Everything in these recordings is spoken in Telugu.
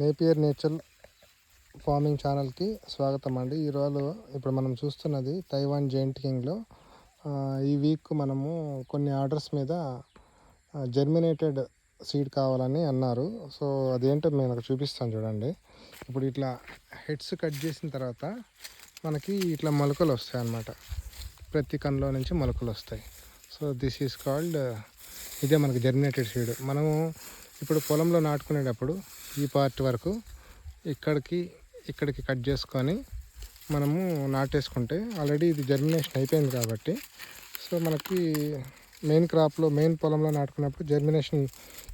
నేపియర్ నేచర్ ఫార్మింగ్ ఛానల్కి స్వాగతం అండి. ఈరోజు ఇప్పుడు మనం చూస్తున్నది తైవాన్ జైంట్ కింగ్లో ఈ వీక్ మనము కొన్ని ఆర్డర్స్ మీద జర్మినేటెడ్ సీడ్ కావాలని అన్నారు. సో అదేంటో నేను చూపిస్తాను చూడండి. ఇప్పుడు ఇట్లా హెడ్స్ కట్ చేసిన తర్వాత మనకి ఇట్లా మొలకలు వస్తాయి అన్నమాట. ప్రతి కన్నులో నుంచి మొలకలు వస్తాయి. సో దిస్ ఈజ్ కాల్డ్, ఇదే మనకి జర్మినేటెడ్ సీడ్. మనము ఇప్పుడు పొలంలో నాటుకునేటప్పుడు ఈ పార్ట్ వరకు ఇక్కడికి కట్ చేసుకొని మనము నాటేసుకుంటే ఆల్రెడీ ఇది జర్మినేషన్ అయిపోయింది కాబట్టి సో మనకి మెయిన్ పొలంలో నాటుకున్నప్పుడు జర్మినేషన్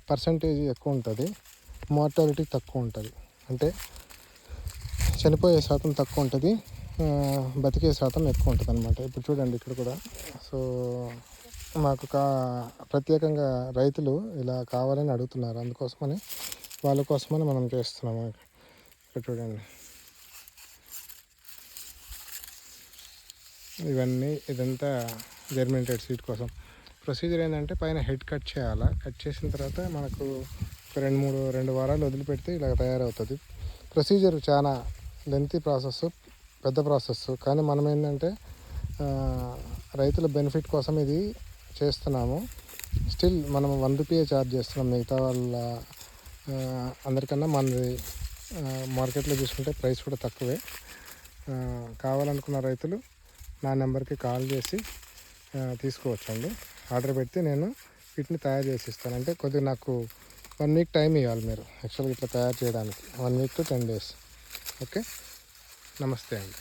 పర్సంటేజ్ ఎక్కువ ఉంటుంది, మార్టాలిటీ తక్కువ ఉంటుంది. అంటే చనిపోయే శాతం తక్కువ ఉంటుంది, బతికే శాతం ఎక్కువ ఉంటుంది అనమాట. ఇప్పుడు చూడండి ఇక్కడ కూడా. సో మాకు ప్రత్యేకంగా రైతులు ఇలా కావాలని అడుగుతున్నారు, అందుకోసమని వాళ్ళ కోసమని మనం చేస్తున్నాము. ఇక్కడ చూడండి, ఇదంతా జర్మినేటెడ్ సీడ్ కోసం. ప్రొసీజర్ ఏంటంటే పైన హెడ్ కట్ చేయాలా. కట్ చేసిన తర్వాత మనకు ఒక 2 వారాలు వదిలిపెడితే ఇలా తయారవుతుంది. ప్రొసీజర్ చాలా లెంతీ ప్రాసెస్, పెద్ద ప్రాసెస్. కానీ మనం ఏంటంటే రైతుల బెనిఫిట్ కోసం ఇది చేస్తున్నాము. స్టిల్ మనం 1 రూపీయే ఛార్జ్ చేస్తున్నాం. మిగతా వాళ్ళ అందరికన్నా మనది మార్కెట్లో చూసుకుంటే ప్రైస్ కూడా తక్కువే. కావాలనుకున్న రైతులు నా నెంబర్కి కాల్ చేసి తీసుకోవచ్చండి. ఆర్డర్ పెడితే నేను వీటిని తయారు చేసి ఇస్తాను. అంటే కొద్దిగా నాకు 1 వీక్ టైం ఇవ్వాలి మీరు యాక్చువల్గా ఇట్లా తయారు చేయడానికి. 1 వీక్ to 10 days. ఓకే, నమస్తే అండి.